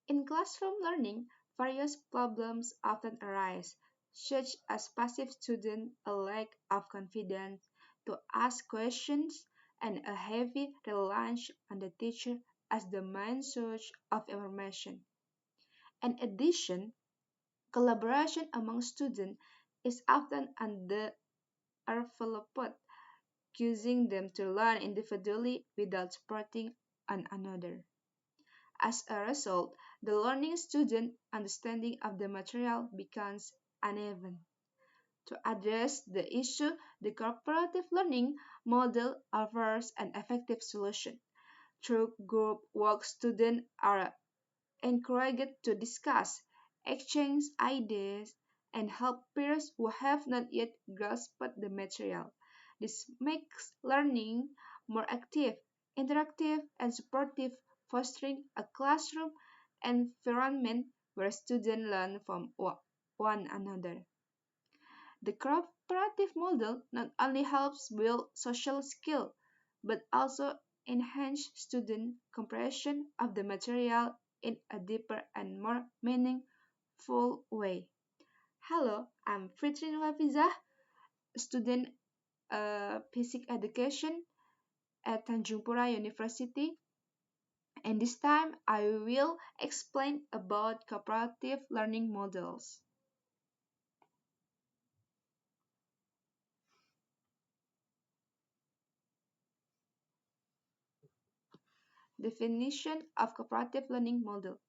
In classroom learning, various problems often arise, such as passive students, a lack of confidence to ask questions, and a heavy reliance on the teacher as the main source of information. In addition, collaboration among students is often underdeveloped, causing them to learn individually without supporting one another. As a result, the learning student understanding of the material becomes uneven. To address the issue, the cooperative learning model offers an effective solution. Through group work, students are encouraged to discuss, exchange ideas, and help peers who have not yet grasped the material. This makes learning more active, interactive, and supportive, fostering a classroom environment where students learn from one another. The cooperative model not only helps build social skill, but also enhance student comprehension of the material in a deeper and more meaningful way. Hello, I'm Fitri Nurhafizah, student physics education at Tanjung Pura University, and this time I will explain about cooperative learning models. Definition of cooperative learning model.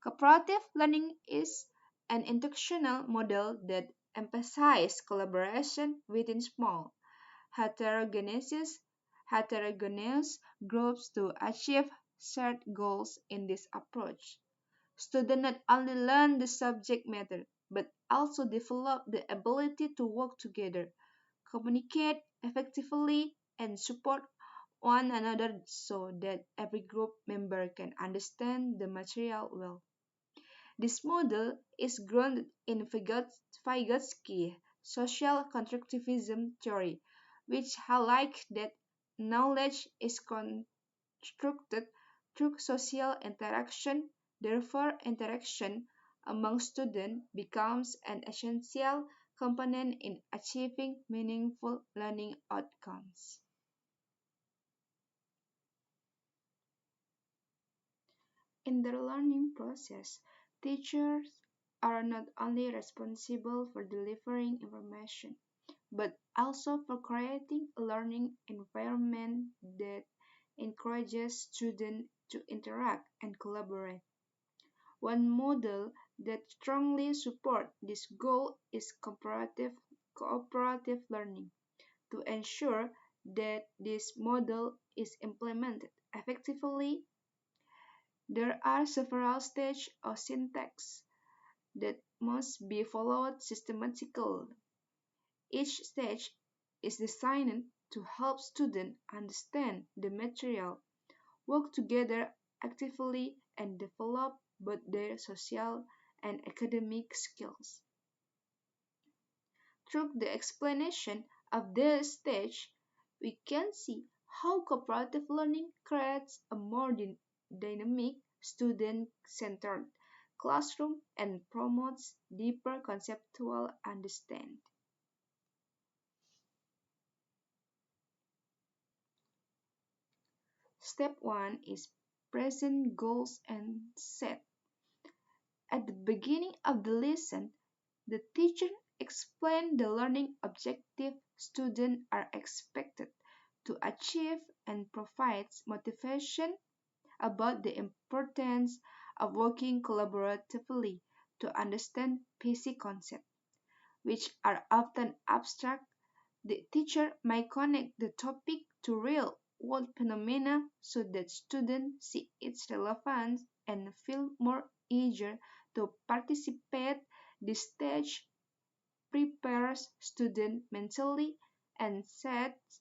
Cooperative learning is an instructional model that emphasizes collaboration within small, heterogeneous, heterogeneous groups to achieve shared goals. In this approach, students not only learn the subject matter but also develop the ability to work together, communicate effectively, and support one another so that every group member can understand the material well. This model is grounded in Vygotsky's social constructivism theory, which highlights that knowledge is constructed through social interaction. Therefore, interaction among students becomes an essential component in achieving meaningful learning outcomes. In the learning process, teachers are not only responsible for delivering information, but also for creating a learning environment that encourages students to interact and collaborate. One model that strongly supports this goal is cooperative learning. To ensure that this model is implemented effectively, there are several stages of syntax that must be followed systematically. Each stage is designed to help students understand the material, work together actively, and develop both their social and academic skills. Through the explanation of this stage, we can see how cooperative learning creates a more dynamic, student-centered classroom and promotes deeper conceptual understanding. Step 1 is present goals and set. At the beginning of the lesson, the teacher explains the learning objective students are expected to achieve and provides motivation about the importance of working collaboratively to understand basic concepts, which are often abstract. The teacher might connect the topic to real world phenomena so that students see its relevance and feel more eager to participate. This stage prepares students mentally and sets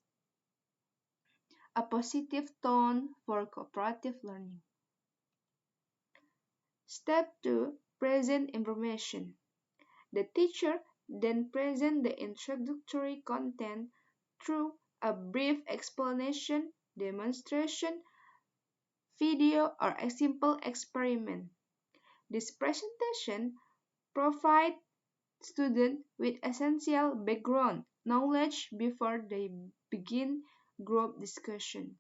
a positive tone for cooperative learning. Step 2, present information. The teacher then presents the introductory content through a brief explanation, demonstration, video, or a simple experiment. This presentation provides students with essential background knowledge before they begin group discussion,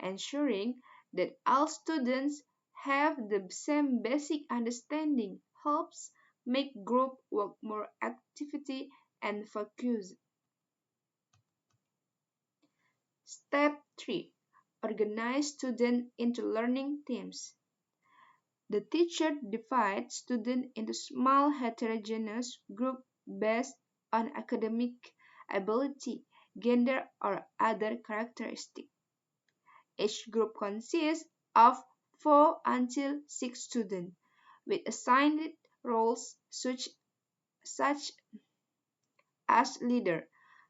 ensuring that all students have the same basic understanding helps make group work more activity and focused. Step 3. Organize students into learning teams. The teacher divides students into small heterogeneous groups based on academic ability, gender, or other characteristics. Each group consists of 4 until 6 students, with assigned roles such as leader,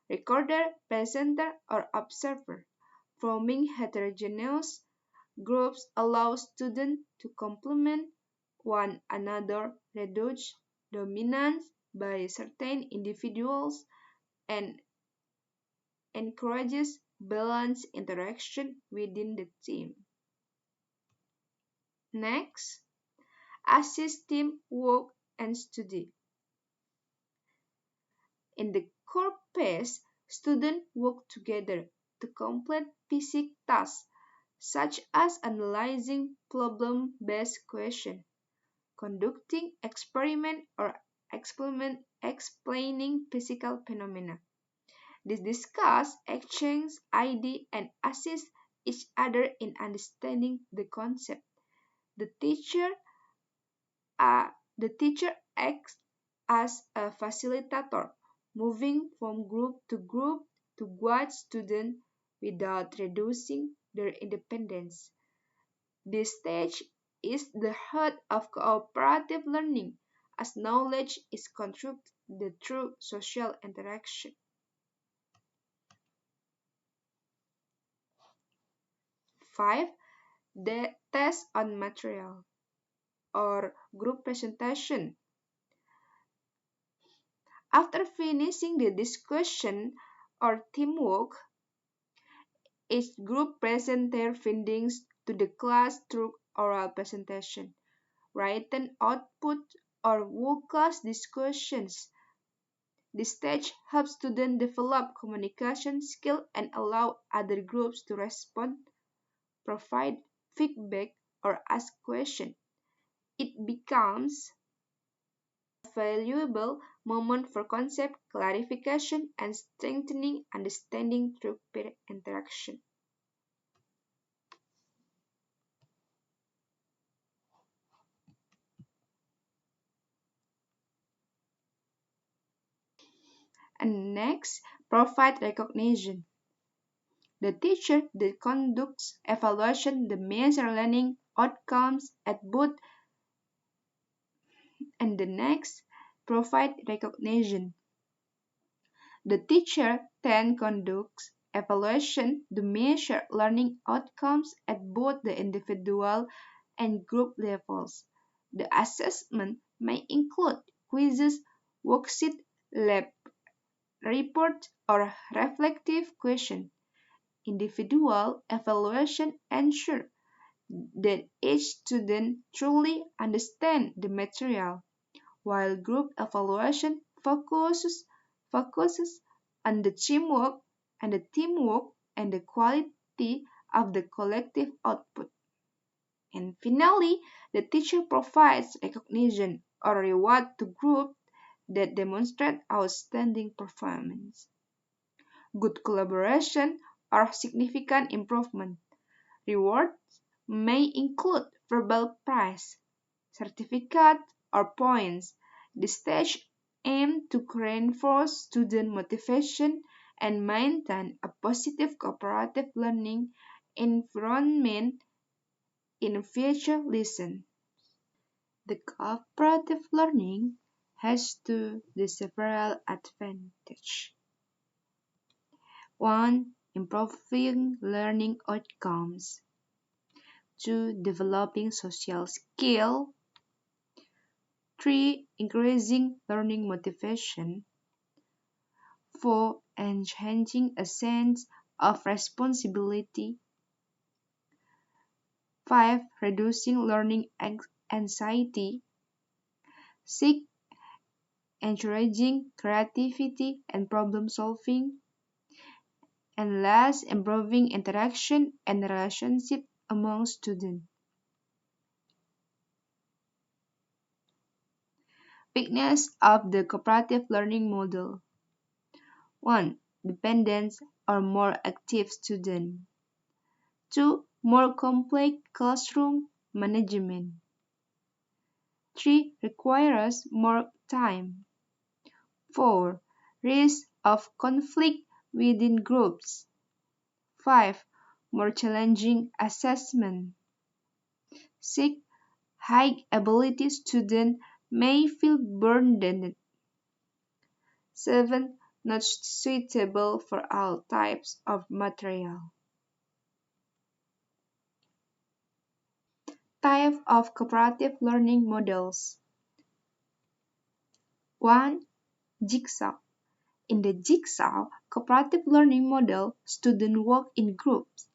recorder, presenter, or observer. Forming heterogeneous groups allows students to complement one another, reduce dominance by certain individuals, and encourages balanced interaction within the team. Next, assist team work and study. In the core phase, students work together to complete basic tasks such as analyzing problem-based questions, conducting experiments, or explaining physical phenomena. They discuss, exchange ideas, and assist each other in understanding the concept. The teacher, the teacher acts as a facilitator, moving from group to guide students without reducing their independence. This stage is the heart of cooperative learning, as knowledge is constructed through social interaction. 5. The test on material or group presentation. After finishing the discussion or teamwork, each group presents their findings to the class through oral presentation, written output, or world-class discussions. This stage helps students develop communication skills and allow other groups to respond, provide feedback, or ask questions. It becomes a valuable moment for concept clarification and strengthening understanding through peer interaction. And next, provide recognition. The teacher that conducts evaluation the measure learning outcomes at both and the next, provide recognition. The teacher then conducts evaluation to measure learning outcomes at both the individual and group levels. The assessment may include quizzes, worksheet, lab report, or reflective question. Individual evaluation ensures that each student truly understands the material, while group evaluation focuses on the teamwork and the quality of the collective output. And finally, the teacher provides recognition or reward to groups that demonstrate outstanding performance, good collaboration, or significant improvement. Rewards may include verbal prize, certificate, or points. The stage aims to reinforce student motivation and maintain a positive cooperative learning environment in future lessons. The cooperative learning has the several advantages. 1. Improving learning outcomes. 2. Developing social skill. 3. Increasing learning motivation. 4. Enhancing a sense of responsibility. 5. Reducing learning anxiety, six, encouraging creativity and problem solving, and last, improving interaction and relationship among students. Weakness of the cooperative learning model. 1. Dependence or more active student. 2. More complex classroom management. 3. Requires more time. 4. Risk of conflict within groups. 5. More challenging assessment. 6. High ability students may feel burdened. 7. Not suitable for all types of material. Type of cooperative learning models. 1. Jigsaw. In the jigsaw cooperative learning model, students work in groups.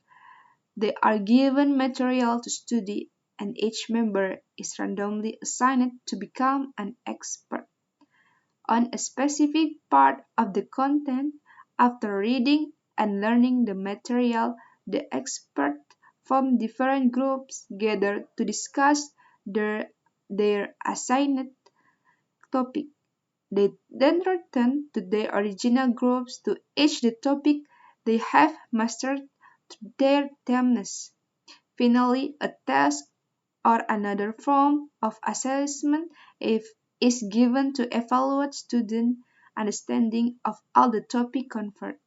They are given material to study, and each member is randomly assigned to become an expert on a specific part of the content. After reading and learning the material, the experts from different groups gather to discuss their assigned topic. They then return to their original groups to each the topic they have mastered to their themes. Finally, a test or another form of assessment is given to evaluate student understanding of all the topic covered.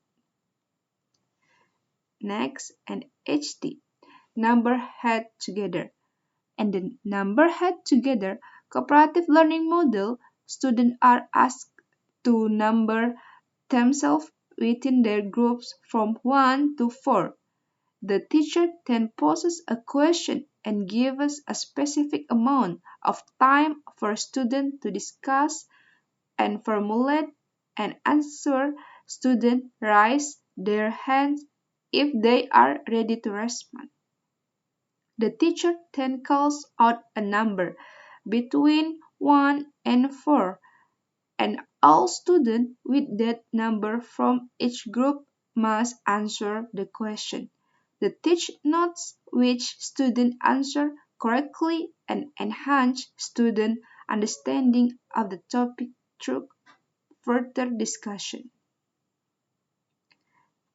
Next, an HT, number head together. And the number head together cooperative learning model, students are asked to number themselves within their groups from 1 to 4. The teacher then poses a question and gives a specific amount of time for students to discuss and formulate an answer. Students raise their hands if they are ready to respond. The teacher then calls out a number between 1 and 4, and all students with that number from each group must answer the question. The teacher notes which students answer correctly and enhance student understanding of the topic through further discussion.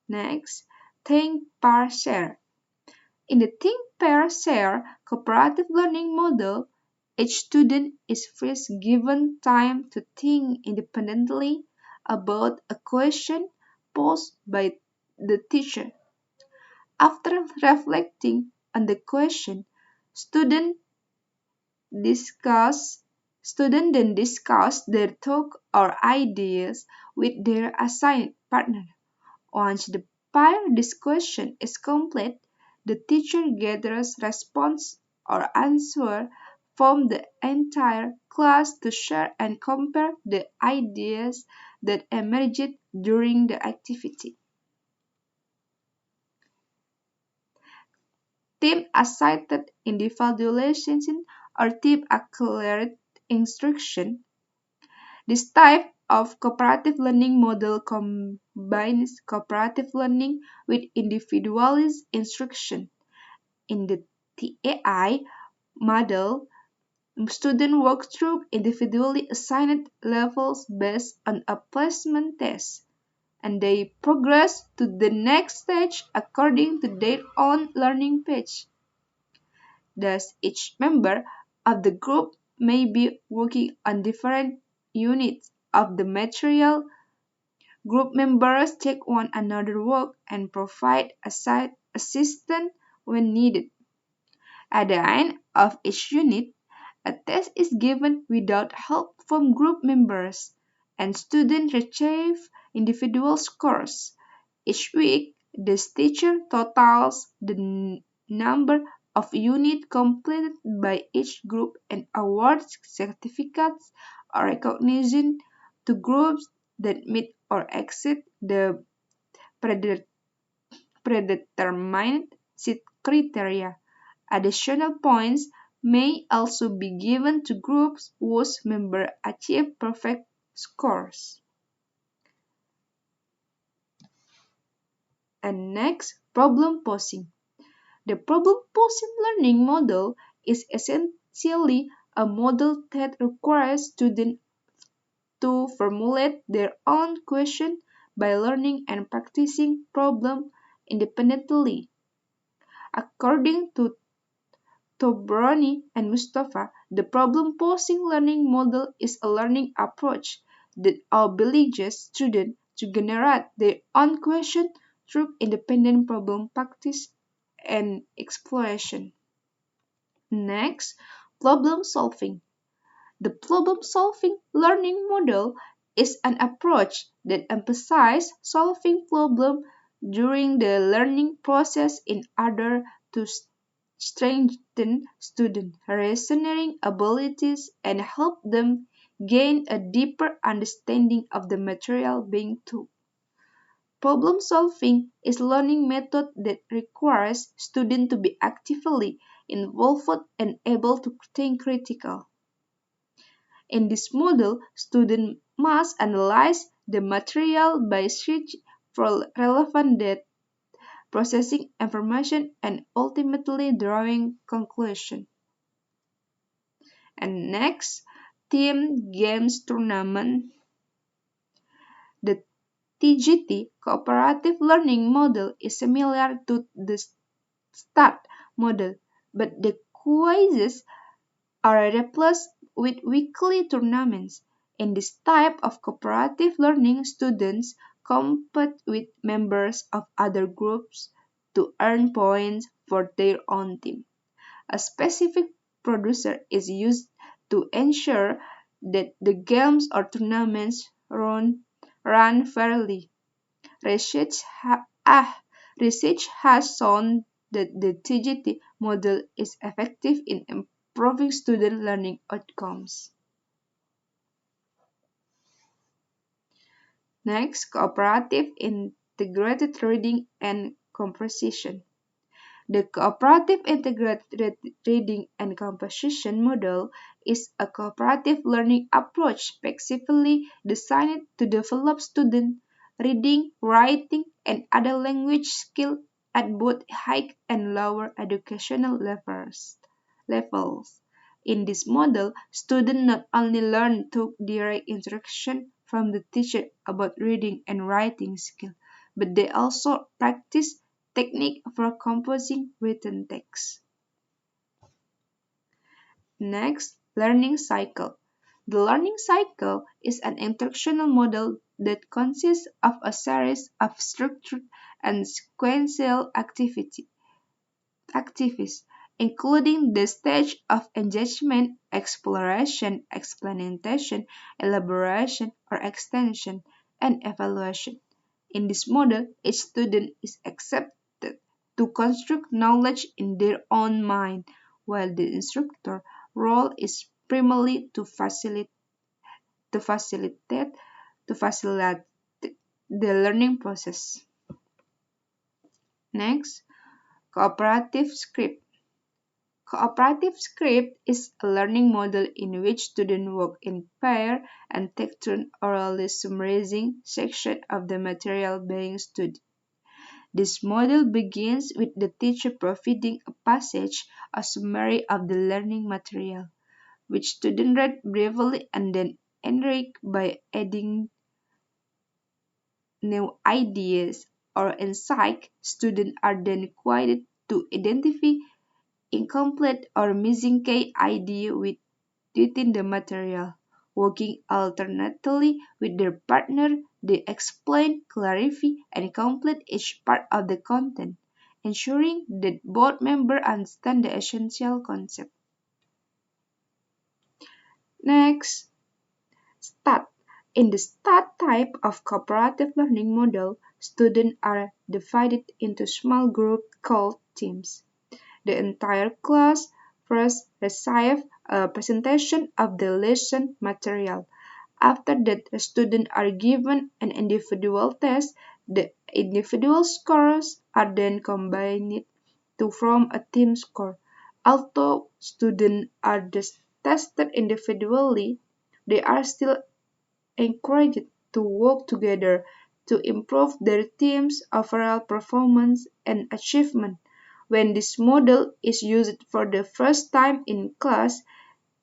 Next, think, pair, share. In the think, pair, share cooperative learning model, each student is first given time to think independently about a question posed by the teacher. After reflecting on the question, students discuss students then discuss their thoughts or ideas with their assigned partner. Once the pair discussion is complete, the teacher gathers response or answer from the entire class to share and compare the ideas that emerged during the activity. Team assisted individualization or team accelerated instruction. This type of cooperative learning model combines cooperative learning with individualized instruction. In the TAI model, students work through individually assigned levels based on a placement test, and they progress to the next stage according to their own learning pace. Thus, each member of the group may be working on different units of the material. Group members take one another's work and provide assistance when needed. At the end of each unit, a test is given without help from group members, and students receive individual scores. Each week, the teacher totals the number of units completed by each group and awards certificates or recognition to groups that meet or exceed the predetermined criteria. Additional points may also be given to groups whose members achieve perfect scores. And next, problem posing. The problem posing learning model is essentially a model that requires students to formulate their own question by learning and practicing problem independently. According to Tobroni and Mustafa, the problem-posing learning model is a learning approach that obliges students to generate their own question through independent problem practice and exploration. Next, problem solving. The problem-solving learning model is an approach that emphasizes solving problems during the learning process in order to strengthen student reasoning abilities and help them gain a deeper understanding of the material being taught. Problem solving is a learning method that requires students to be actively involved and able to think critically. In this model, students must analyze the material by searching for relevant data, processing information, and ultimately drawing conclusions. And next, team games tournament. The TGT cooperative learning model is similar to the START model, but the quizzes are replaced with weekly tournaments. In this type of cooperative learning, students compete with members of other groups to earn points for their own team. A specific producer is used to ensure that the games or tournaments run fairly. Research, research has shown that the TGT model is effective in improving student learning outcomes. Next, cooperative integrated reading and composition. The cooperative integrated reading and composition model is a cooperative learning approach specifically designed to develop student reading, writing, and other language skills at both high and lower educational levels. In this model, students not only learn through direct instruction from the teacher about reading and writing skills, but they also practice technique for composing written text. Next, learning cycle. The learning cycle is an instructional model that consists of a series of structured and sequential activities, including the stage of engagement, exploration, explanation, elaboration or extension, and evaluation. In this model, each student is accepted to construct knowledge in their own mind, while the instructor role is primarily to facilitate to facilitate the learning process. Next, cooperative script. Cooperative script is a learning model in which students work in pair and take turns orally summarizing sections of the material being studied. This model begins with the teacher providing a passage or summary of the learning material, which students read briefly and then enrich by adding new ideas or insights. Students are then required to identify incomplete or missing key ideas within the material. Working alternately with their partner, they explain, clarify, and complete each part of the content, ensuring that both members understand the essential concept. Next, START. In the START type of cooperative learning model, students are divided into small groups called teams. The entire class first receives a presentation of the lesson material. After that, the students are given an individual test. The individual scores are then combined to form a team score. Although students are tested individually, they are still encouraged to work together to improve their team's overall performance and achievement. When this model is used for the first time in class,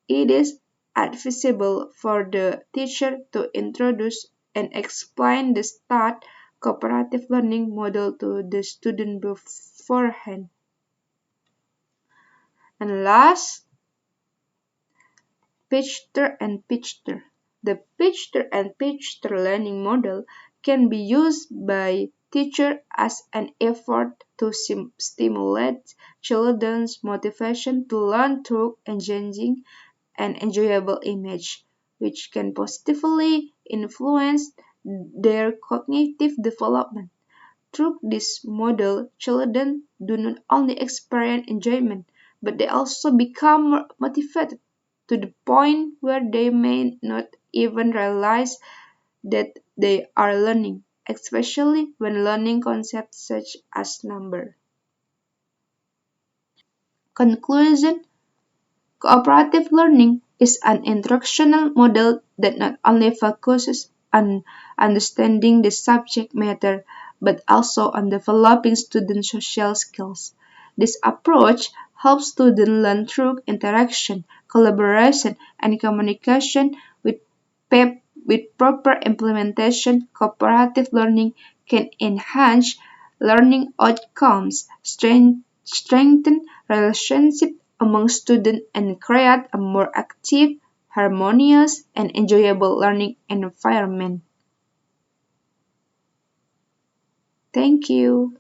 it is advisable for the teacher to introduce and explain the START cooperative learning model to the student beforehand. And last, Pitcher and Pitcher. The Pitcher and Pitcher learning model can be used by teachers as an effort to stimulate children's motivation to learn through engaging and enjoyable image, which can positively influence their cognitive development. Through this model, children do not only experience enjoyment, but they also become more motivated to the point where they may not even realize that they are learning, especially when learning concepts such as number. Conclusion: Cooperative learning is an instructional model that not only focuses on understanding the subject matter but also on developing student social skills. This approach helps students learn through interaction, collaboration, and communication with with proper implementation. Cooperative learning can enhance learning outcomes, strengthen relationships among students, and create a more active, harmonious, and enjoyable learning environment. Thank you.